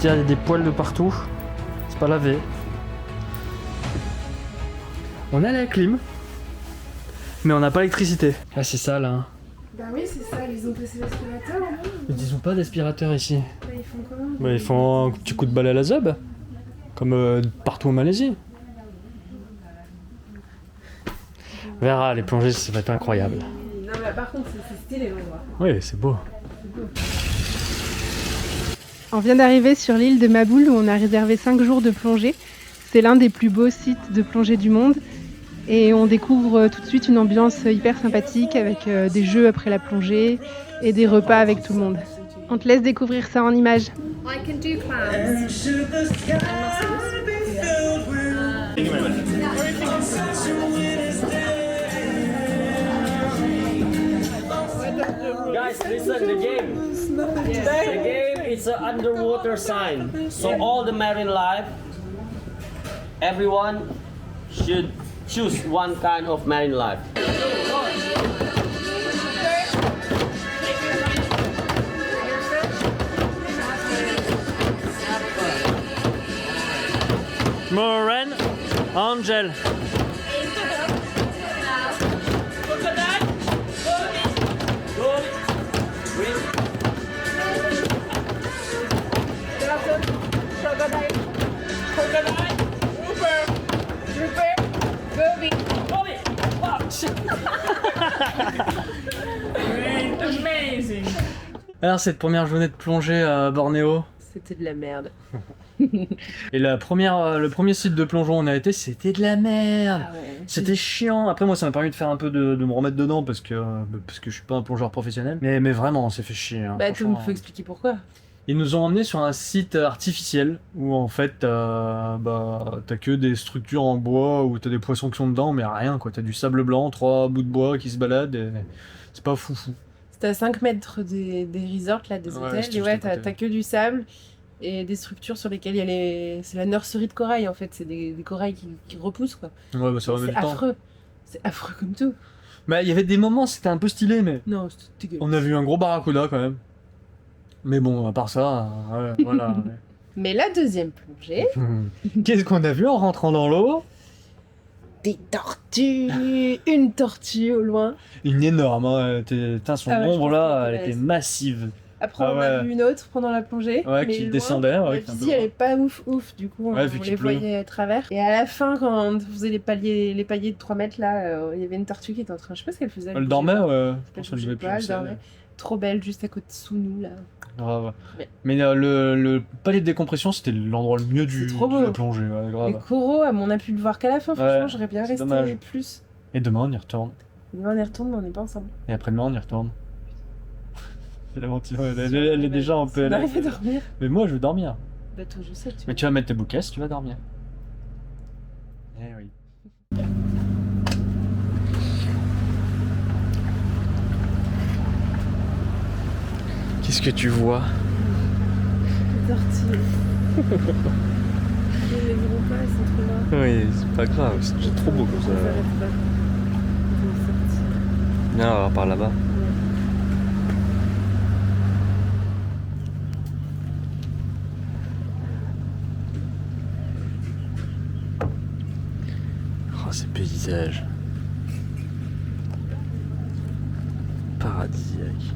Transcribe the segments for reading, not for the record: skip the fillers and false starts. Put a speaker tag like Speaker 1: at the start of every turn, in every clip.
Speaker 1: qu'il y a des poils de partout. C'est pas lavé. On a la clim, mais on n'a pas l'électricité. Ah, c'est ça là. Hein.
Speaker 2: Bah oui, c'est ça, ils ont passé l'aspirateur, non?
Speaker 1: Ils ont pas d'aspirateur ici.
Speaker 2: Bah, ils font comment?
Speaker 1: Bah, ils font un petit coup de balai à la zob, comme partout en Malaisie. On verra, les plongées, ça va être incroyable.
Speaker 2: Non, mais par contre, c'est stylé l'endroit.
Speaker 1: Oui, c'est beau.
Speaker 2: On vient d'arriver sur l'île de Maboul où on a réservé 5 jours de plongée. C'est l'un des plus beaux sites de plongée du monde. Et on découvre tout de suite une ambiance hyper sympathique avec des jeux après la plongée et des repas avec tout le monde. On te laisse découvrir ça en images.
Speaker 3: I can do clams.
Speaker 4: Guys, listen, the game. The game is an underwater sign. So all the marine life, everyone should choose one kind of marine life.
Speaker 1: Moran, Angel. Alors, cette première journée de plongée à Bornéo.
Speaker 2: C'était de la merde.
Speaker 1: Et le premier site de plongeon où on a été, c'était de la merde.
Speaker 2: Ah ouais.
Speaker 1: C'était chiant. Après, moi, ça m'a permis de faire un peu de me remettre dedans parce que je suis pas un plongeur professionnel. Mais vraiment, on s'est fait chier. Hein,
Speaker 2: Bah, tu
Speaker 1: franchement.
Speaker 2: me peux expliquer pourquoi?
Speaker 1: Ils nous ont emmenés sur un site artificiel où en fait t'as que des structures en bois où t'as des poissons qui sont dedans, mais rien quoi. T'as du sable blanc, 3 bouts de bois qui se baladent et c'est pas foufou.
Speaker 2: C'était à 5 mètres des resorts, là, des
Speaker 1: Ouais,
Speaker 2: hôtels.
Speaker 1: c'était
Speaker 2: Et ouais,
Speaker 1: juste à côté.
Speaker 2: t'as que du sable et des structures sur lesquelles il y a les. C'est la nurserie de corail en fait. C'est des corails qui repoussent quoi.
Speaker 1: Ouais, bah ça va
Speaker 2: C'est
Speaker 1: mettre du temps.
Speaker 2: affreux. C'est affreux comme tout.
Speaker 1: Bah il y avait des moments, c'était un peu stylé, mais
Speaker 2: Non, c'est dégueulasse.
Speaker 1: on a vu un gros barracuda quand même. Mais bon, à part ça, voilà.
Speaker 2: Mais la deuxième plongée,
Speaker 1: Qu'est-ce qu'on a vu en rentrant dans l'eau?
Speaker 2: des tortues, une tortue au loin.
Speaker 1: Une énorme, hein. Son
Speaker 2: Ah ouais, je
Speaker 1: ombre
Speaker 2: pense
Speaker 1: là,
Speaker 2: qu'elle
Speaker 1: elle
Speaker 2: était
Speaker 1: était
Speaker 2: balèze.
Speaker 1: massive.
Speaker 2: Après,
Speaker 1: Ah
Speaker 2: on a
Speaker 1: ouais.
Speaker 2: vu une autre pendant la plongée.
Speaker 1: Ouais,
Speaker 2: mais
Speaker 1: qui
Speaker 2: loin.
Speaker 1: descendait, ouais,
Speaker 2: La
Speaker 1: qui est un peu
Speaker 2: visie, elle
Speaker 1: loin.
Speaker 2: est pas ouf. Du coup,
Speaker 1: Ouais, vu
Speaker 2: on
Speaker 1: qu'il
Speaker 2: les
Speaker 1: pleut.
Speaker 2: voyait à travers. Et à la fin, quand on faisait les paliers de 3 mètres, là, il y avait une tortue qui était en train. Je sais pas ce qu'elle faisait.
Speaker 1: Elle dormait, ouais. Je
Speaker 2: Elle
Speaker 1: pense qu'elle
Speaker 2: bougeait
Speaker 1: devait
Speaker 2: pas,
Speaker 1: plus.
Speaker 2: elle
Speaker 1: c'est-
Speaker 2: dormait. Trop belle, juste à côté sous nous, là.
Speaker 1: Grave.
Speaker 2: Mais-
Speaker 1: Mais le palier de décompression, c'était l'endroit le mieux
Speaker 2: C'est trop
Speaker 1: de
Speaker 2: beau.
Speaker 1: la plongée, ouais,
Speaker 2: Les
Speaker 1: grave.
Speaker 2: coraux, on a pu le voir qu'à la fin, franchement,
Speaker 1: Ouais,
Speaker 2: j'aurais bien
Speaker 1: c'est
Speaker 2: resté
Speaker 1: dommage.
Speaker 2: plus.
Speaker 1: Et demain, on y retourne.
Speaker 2: Demain, on y retourne, mais on n'est pas ensemble.
Speaker 1: Et après-demain, on y retourne. C'est la mentire, elle est déjà un peu...
Speaker 2: On arrive à dormir.
Speaker 1: Mais moi, je veux dormir.
Speaker 2: Bah, toi, je sais,
Speaker 1: Mais tu vas mettre tes bouquets, tu vas dormir. Eh oui. Qu'est-ce que tu vois?
Speaker 2: Les tortues. Les gros pas, elles sont trop là.
Speaker 1: Oui, c'est pas grave, c'est trop beau comme ça.
Speaker 2: Elles arrêtent pas. Elles vont sortir.
Speaker 1: Viens, on va par là-bas. Oh, ces paysages. Paradisiaque.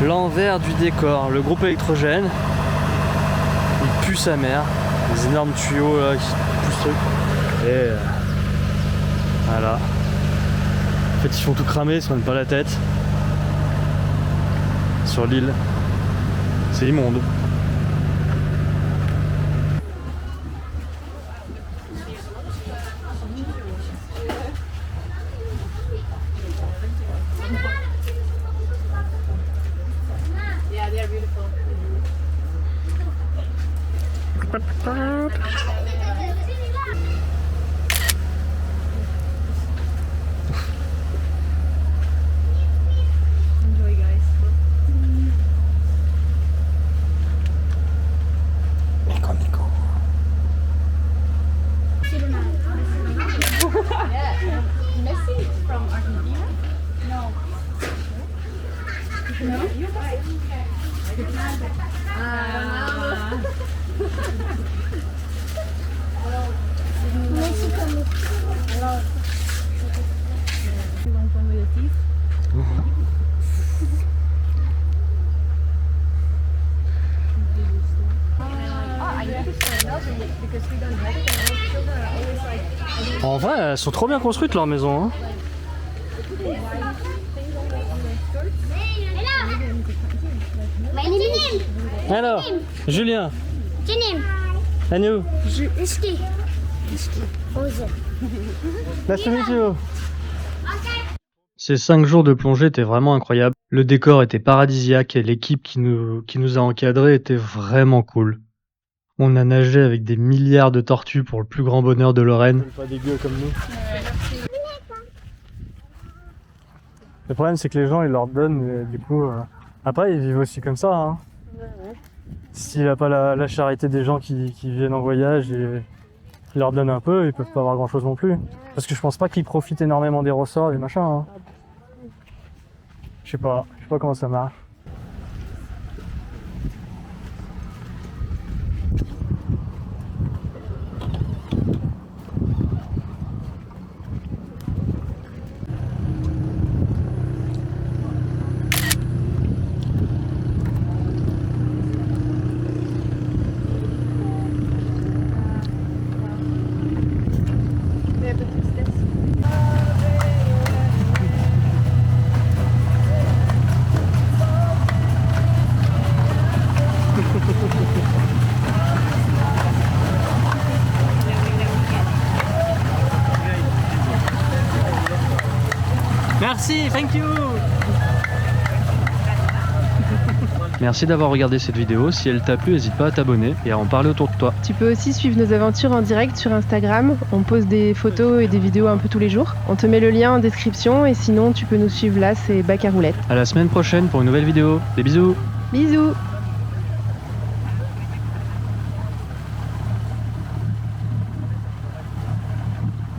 Speaker 1: l'envers du décor. Le groupe électrogène, il pue sa mère. Des énormes tuyaux là qui poussent le truc. Et voilà. En fait, ils font tout cramer, ils se prennent pas la tête. Sur l'île. C'est immonde. En vrai, elles sont trop bien construites leurs maisons. Hein. Alors, Julien. Anou. Nice to meet you. Ces 5 jours de plongée étaient vraiment incroyables. Le décor était paradisiaque et l'équipe qui nous a encadrés était vraiment cool. On a nagé avec des milliards de tortues pour le plus grand bonheur de Lorraine. Pas dégueu comme nous. Le problème c'est que les gens ils leur donnent et du coup après ils vivent aussi comme ça. Hein. S'il n'a pas la charité des gens qui viennent en voyage et ils leur donnent un peu, ils peuvent pas avoir grand chose non plus. Parce que je pense pas qu'ils profitent énormément des ressorts et des machins. Hein. Je sais pas comment ça marche. Merci, thank you. Merci d'avoir regardé cette vidéo. Si elle t'a plu, n'hésite pas à t'abonner et à en parler autour de toi.
Speaker 2: Tu peux aussi suivre nos aventures en direct sur Instagram. On pose des photos et des vidéos un peu tous les jours. On te met le lien en description et sinon tu peux nous suivre là, c'est Bac à Roulettes.
Speaker 1: À la semaine prochaine pour une nouvelle vidéo. Des bisous.
Speaker 2: Bisous.